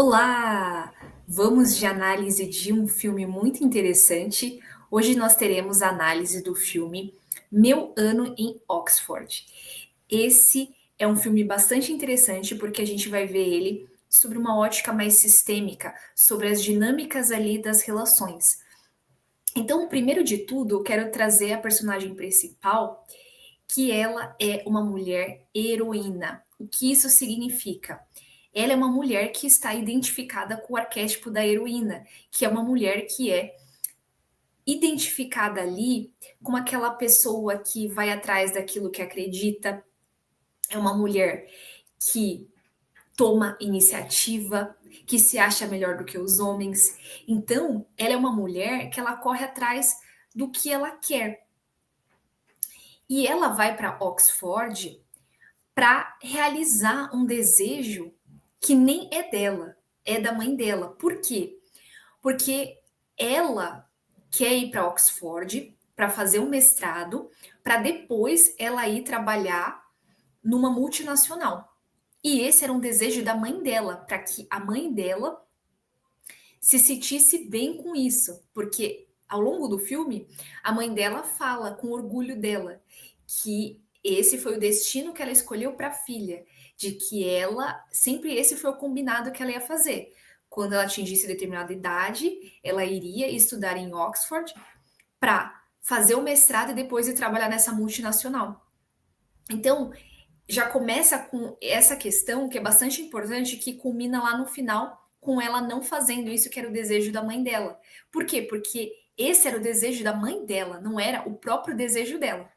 Olá! Vamos de análise de um filme muito interessante. Hoje nós teremos a análise do filme Meu Ano em Oxford. Esse é um filme bastante interessante porque a gente vai ver ele sobre uma ótica mais sistêmica, sobre as dinâmicas ali das relações. Então, primeiro de tudo, eu quero trazer a personagem principal, que ela é uma mulher heroína. O que isso significa? Ela é uma mulher que está identificada com o arquétipo da heroína, que é uma mulher que é identificada ali como aquela pessoa que vai atrás daquilo que acredita, é uma mulher que toma iniciativa, que se acha melhor do que os homens. Então, ela é uma mulher que ela corre atrás do que ela quer. E ela vai para Oxford para realizar um desejo que nem é dela, é da mãe dela. Por quê? Porque ela quer ir para Oxford para fazer um mestrado, para depois ela ir trabalhar numa multinacional. E esse era um desejo da mãe dela, para que a mãe dela se sentisse bem com isso, porque ao longo do filme, a mãe dela fala com orgulho dela que esse foi o destino que ela escolheu para a filha, de que ela sempre esse foi o combinado que ela ia fazer. Quando ela atingisse determinada idade, ela iria estudar em Oxford para fazer o mestrado e depois ir trabalhar nessa multinacional. Então, já começa com essa questão que é bastante importante, que culmina lá no final com ela não fazendo isso que era o desejo da mãe dela. Por quê? Porque esse era o desejo da mãe dela, não era o próprio desejo dela.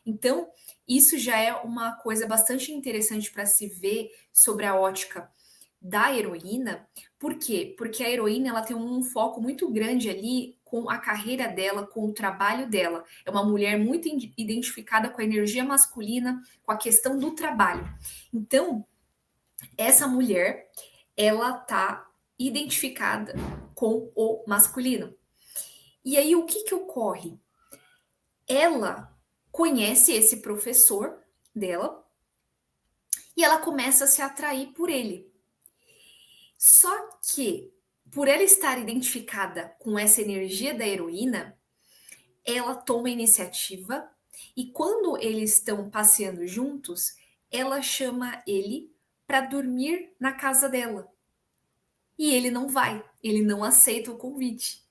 Então, isso já é uma coisa bastante interessante para se ver sobre a ótica da heroína. Por quê? Porque a heroína ela tem um foco muito grande ali com a carreira dela, com o trabalho dela. É uma mulher muito identificada com a energia masculina, com a questão do trabalho. Então, essa mulher, ela tá identificada com o masculino. E aí, o que que ocorre? Ela conhece esse professor dela e ela começa a se atrair por ele. Só que, por ela estar identificada com essa energia da heroína, ela toma a iniciativa e quando eles estão passeando juntos, ela chama ele para dormir na casa dela. E ele não vai, ele não aceita o convite.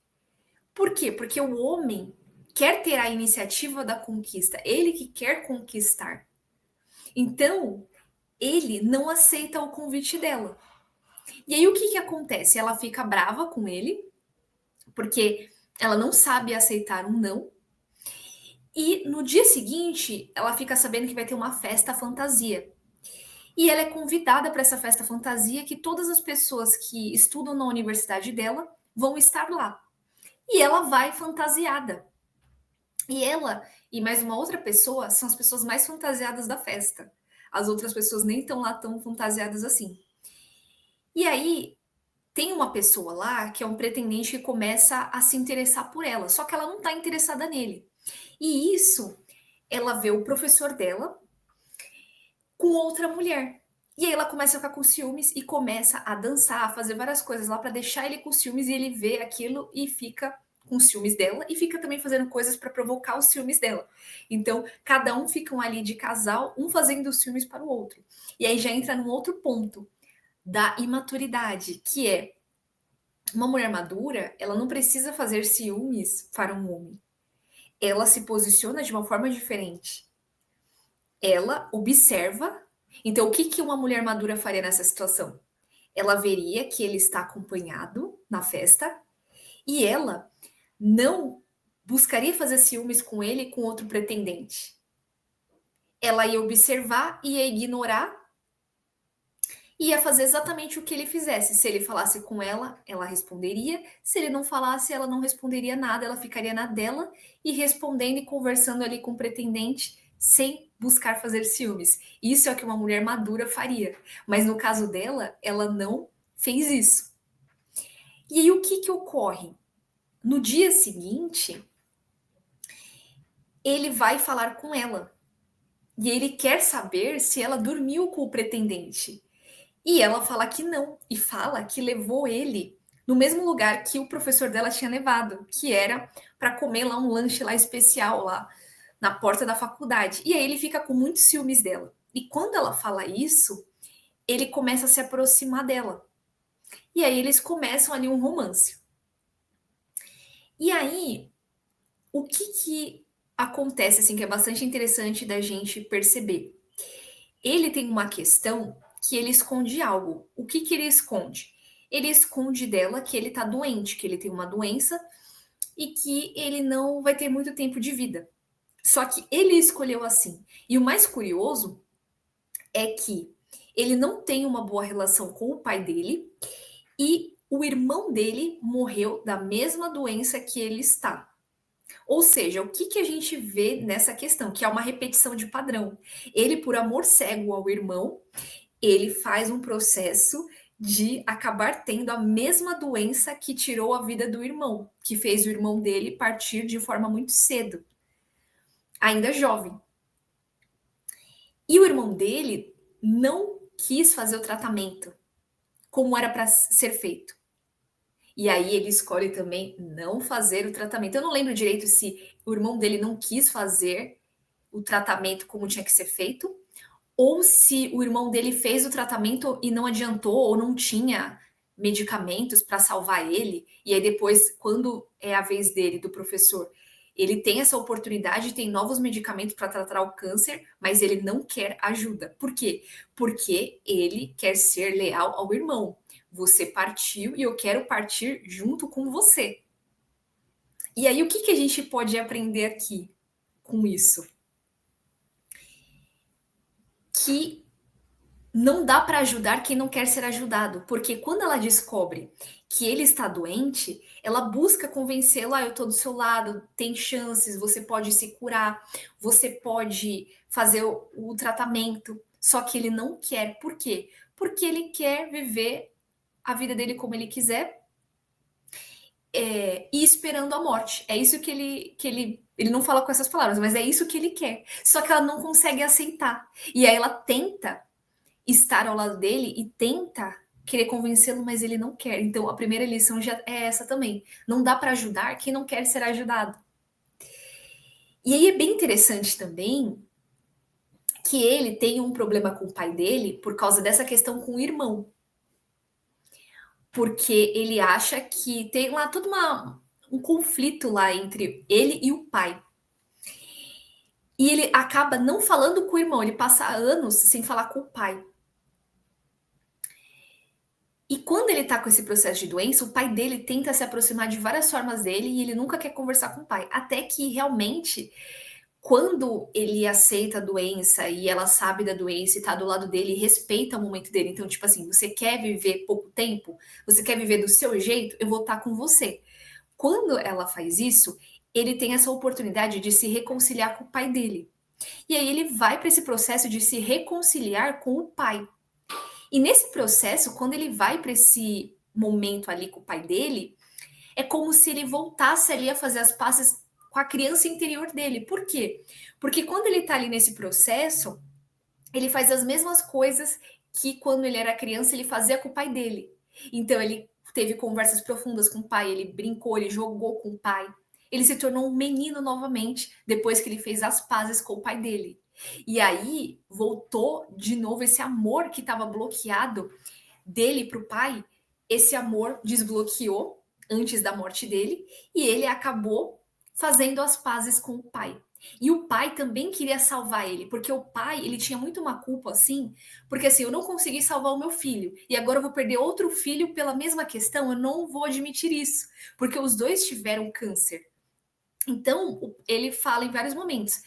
Por quê? Porque o homem quer ter a iniciativa da conquista, ele que quer conquistar. Então, ele não aceita o convite dela. E aí o que que acontece? Ela fica brava com ele, porque ela não sabe aceitar um não. E no dia seguinte, ela fica sabendo que vai ter uma festa fantasia. E ela é convidada para essa festa fantasia que todas as pessoas que estudam na universidade dela vão estar lá. E ela vai fantasiada. E ela e mais uma outra pessoa são as pessoas mais fantasiadas da festa. As outras pessoas nem estão lá tão fantasiadas assim. E aí tem uma pessoa lá que é um pretendente que começa a se interessar por ela, só que ela não está interessada nele. E isso, ela vê o professor dela com outra mulher. E aí ela começa a ficar com ciúmes e começa a dançar, a fazer várias coisas lá para deixar ele com ciúmes e ele vê aquilo e fica com ciúmes dela e fica também fazendo coisas para provocar os ciúmes dela. Então, cada um ficam ali de casal, um fazendo os ciúmes para o outro. E aí já entra num outro ponto da imaturidade, que é uma mulher madura, ela não precisa fazer ciúmes para um homem. Ela se posiciona de uma forma diferente. Ela observa. Então, o que que uma mulher madura faria nessa situação? Ela veria que ele está acompanhado na festa e ela não buscaria fazer ciúmes com ele com outro pretendente. Ela ia observar, ia ignorar, ia fazer exatamente o que ele fizesse. Se ele falasse com ela responderia. Se ele não falasse, ela não responderia nada, ela ficaria na dela e respondendo e conversando ali com o pretendente sem buscar fazer ciúmes. Isso é o que uma mulher madura faria. Mas no caso dela, ela não fez isso. E aí o que que ocorre? No dia seguinte, ele vai falar com ela. E ele quer saber se ela dormiu com o pretendente. E ela fala que não, e fala que levou ele no mesmo lugar que o professor dela tinha levado, que era para comer lá um lanche lá especial lá na porta da faculdade. E aí ele fica com muitos ciúmes dela. E quando ela fala isso, ele começa a se aproximar dela. E aí eles começam ali um romance. E aí, o que acontece assim que é bastante interessante da gente perceber? Ele tem uma questão que ele esconde algo. O que ele esconde? Ele esconde dela que ele tá doente, que ele tem uma doença e que ele não vai ter muito tempo de vida. Só que ele escolheu assim. E o mais curioso é que ele não tem uma boa relação com o pai dele e o irmão dele morreu da mesma doença que ele está. Ou seja, o que a gente vê nessa questão? Que é uma repetição de padrão. Ele, por amor cego ao irmão, ele faz um processo de acabar tendo a mesma doença que tirou a vida do irmão, que fez o irmão dele partir de forma muito cedo, ainda jovem. E o irmão dele não quis fazer o tratamento como era para ser feito. E aí ele escolhe também não fazer o tratamento. Eu não lembro direito se o irmão dele não quis fazer o tratamento como tinha que ser feito, ou se o irmão dele fez o tratamento e não adiantou, ou não tinha medicamentos para salvar ele, e aí depois, quando é a vez dele, do professor, ele tem essa oportunidade, tem novos medicamentos para tratar o câncer, mas ele não quer ajuda. Por quê? Porque ele quer ser leal ao irmão. Você partiu e eu quero partir junto com você. E aí, o que a gente pode aprender aqui com isso? Que não dá para ajudar quem não quer ser ajudado, porque quando ela descobre que ele está doente, ela busca convencê-lo, eu tô do seu lado, tem chances, você pode se curar, você pode fazer o tratamento, só que ele não quer. Por quê? Porque ele quer viver a vida dele como ele quiser, e esperando a morte. É isso ele não fala com essas palavras, mas é isso que ele quer. Só que ela não consegue aceitar. E aí ela tenta estar ao lado dele e tenta querer convencê-lo, mas ele não quer. Então a primeira lição já é essa também. Não dá para ajudar quem não quer ser ajudado. E aí é bem interessante também que ele tem um problema com o pai dele por causa dessa questão com o irmão. Porque ele acha que tem lá todo um conflito lá entre ele e o pai. E ele acaba não falando com o irmão, ele passa anos sem falar com o pai. E quando ele tá com esse processo de doença, o pai dele tenta se aproximar de várias formas dele e ele nunca quer conversar com o pai. Até que realmente, quando ele aceita a doença e ela sabe da doença e tá do lado dele e respeita o momento dele. Então, tipo assim, você quer viver pouco tempo? Você quer viver do seu jeito? Eu vou estar com você. Quando ela faz isso, ele tem essa oportunidade de se reconciliar com o pai dele. E aí ele vai para esse processo de se reconciliar com o pai. E nesse processo, quando ele vai para esse momento ali com o pai dele, é como se ele voltasse ali a fazer as pazes com a criança interior dele. Por quê? Porque quando ele tá ali nesse processo, ele faz as mesmas coisas que quando ele era criança ele fazia com o pai dele. Então ele teve conversas profundas com o pai, ele brincou, ele jogou com o pai. Ele se tornou um menino novamente depois que ele fez as pazes com o pai dele. E aí voltou de novo esse amor que estava bloqueado dele para o pai, esse amor desbloqueou antes da morte dele e ele acabou fazendo as pazes com o pai. E o pai também queria salvar ele, porque o pai, ele tinha muito uma culpa assim, porque assim, eu não consegui salvar o meu filho, e agora eu vou perder outro filho pela mesma questão, eu não vou admitir isso, porque os dois tiveram câncer. Então, ele fala em vários momentos,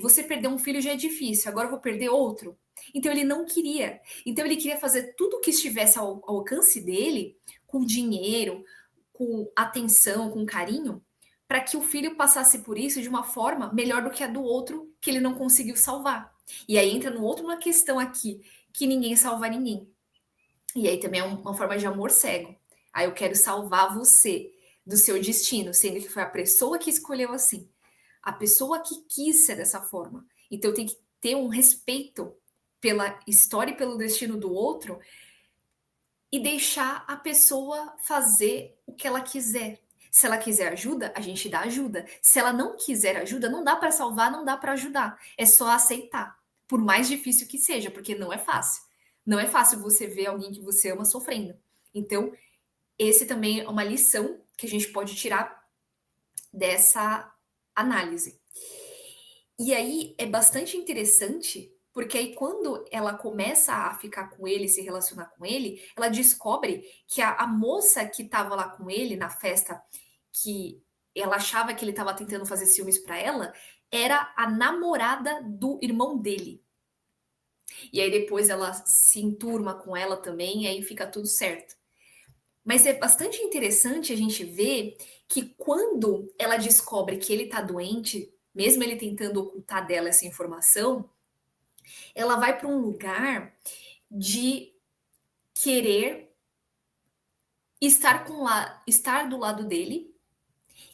você perder um filho já é difícil, agora eu vou perder outro. Então ele não queria. Então ele queria fazer tudo o que estivesse ao alcance dele, com dinheiro, com atenção, com carinho, para que o filho passasse por isso de uma forma melhor do que a do outro que ele não conseguiu salvar. E aí entra no outro uma questão aqui, que ninguém salva ninguém. E aí também é uma forma de amor cego. Aí eu quero salvar você do seu destino, sendo que foi a pessoa que escolheu assim, a pessoa que quis ser dessa forma. Então tem que ter um respeito pela história e pelo destino do outro e deixar a pessoa fazer o que ela quiser. Se ela quiser ajuda, a gente dá ajuda. Se ela não quiser ajuda, não dá para salvar, não dá para ajudar. É só aceitar, por mais difícil que seja, porque não é fácil. Não é fácil você ver alguém que você ama sofrendo. Então, esse também é uma lição que a gente pode tirar dessa análise. E aí é bastante interessante, porque aí quando ela começa a ficar com ele, se relacionar com ele, ela descobre que a moça que estava lá com ele na festa, que ela achava que ele estava tentando fazer ciúmes para ela, era a namorada do irmão dele. E aí depois ela se enturma com ela também, e aí fica tudo certo. Mas é bastante interessante a gente ver que quando ela descobre que ele tá doente, mesmo ele tentando ocultar dela essa informação, ela vai para um lugar de querer estar do lado dele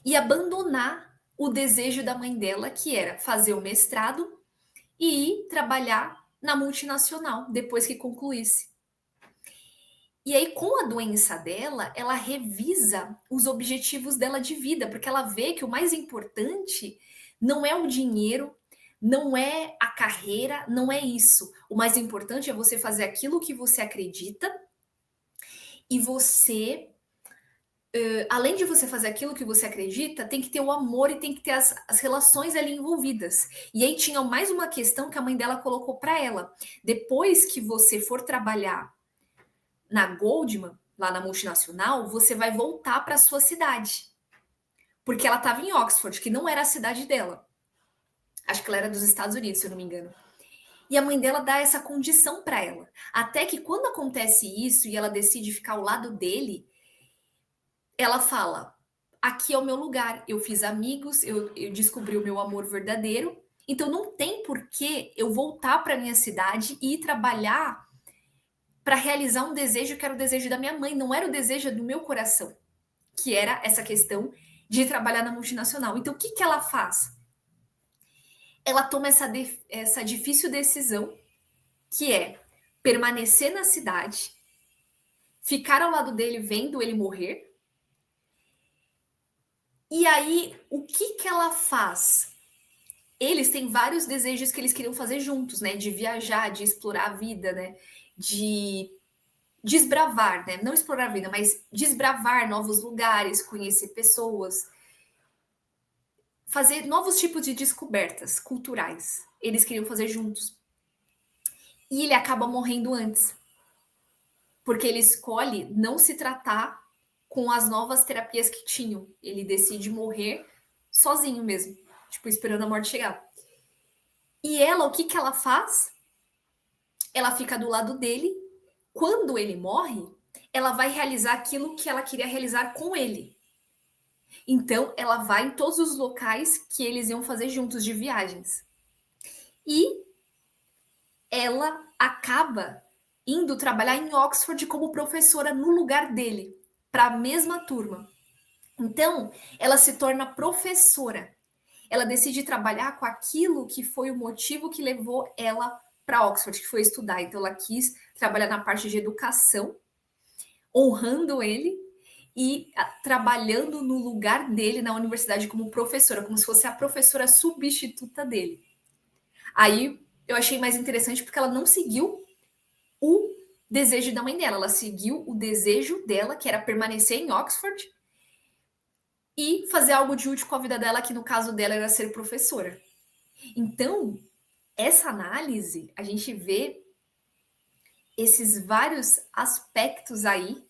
e abandonar o desejo da mãe dela, que era fazer o mestrado e ir trabalhar na multinacional depois que concluísse. E aí, com a doença dela, ela revisa os objetivos dela de vida, porque ela vê que o mais importante não é o dinheiro, não é a carreira, não é isso. O mais importante é você fazer aquilo que você acredita e você, além de você fazer aquilo que você acredita, tem que ter o amor e tem que ter as relações ali envolvidas. E aí tinha mais uma questão que a mãe dela colocou para ela. Depois que você for trabalhar na Goldman, lá na multinacional, você vai voltar para sua cidade. Porque ela estava em Oxford, que não era a cidade dela. Acho que ela era dos Estados Unidos, se eu não me engano. E a mãe dela dá essa condição para ela. Até que quando acontece isso e ela decide ficar ao lado dele, ela fala: aqui é o meu lugar, eu fiz amigos, eu descobri o meu amor verdadeiro, então não tem por que eu voltar para minha cidade e ir trabalhar para realizar um desejo que era o desejo da minha mãe, não era o desejo do meu coração, que era essa questão de trabalhar na multinacional. Então, o que, que ela faz? Ela toma essa difícil decisão, que é permanecer na cidade, ficar ao lado dele vendo ele morrer. E aí, o que, que ela faz? Eles têm vários desejos que eles queriam fazer juntos, né? De viajar, de explorar a vida, né? De desbravar, né? Não explorar a vida, mas desbravar novos lugares, conhecer pessoas, fazer novos tipos de descobertas culturais. Eles queriam fazer juntos. E ele acaba morrendo antes, porque ele escolhe não se tratar com as novas terapias que tinham. Ele decide morrer sozinho mesmo, tipo, esperando a morte chegar. E ela, o que que ela faz? Ela fica do lado dele. Quando ele morre, ela vai realizar aquilo que ela queria realizar com ele. Então, ela vai em todos os locais que eles iam fazer juntos de viagens. E ela acaba indo trabalhar em Oxford como professora no lugar dele, para a mesma turma. Então, ela se torna professora. Ela decide trabalhar com aquilo que foi o motivo que levou ela para Oxford, que foi estudar. Então, ela quis trabalhar na parte de educação, honrando ele e trabalhando no lugar dele na universidade como professora, como se fosse a professora substituta dele. Aí eu achei mais interessante porque ela não seguiu o desejo da mãe dela, ela seguiu o desejo dela, que era permanecer em Oxford e fazer algo de útil com a vida dela, que no caso dela era ser professora. Então, essa análise, a gente vê esses vários aspectos aí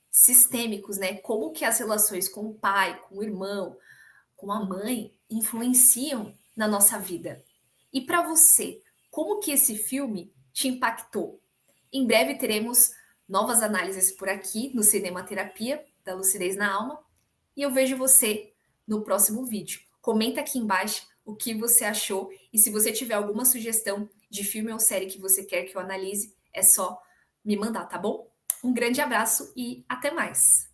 sistêmicos, né? Como que as relações com o pai, com o irmão, com a mãe influenciam na nossa vida. E para você, como que esse filme te impactou? Em breve teremos novas análises por aqui no Cinema Terapia da Lucidez na Alma e eu vejo você no próximo vídeo. Comenta aqui embaixo o que você achou e se você tiver alguma sugestão de filme ou série que você quer que eu analise, é só me mandar, tá bom? Um grande abraço e até mais!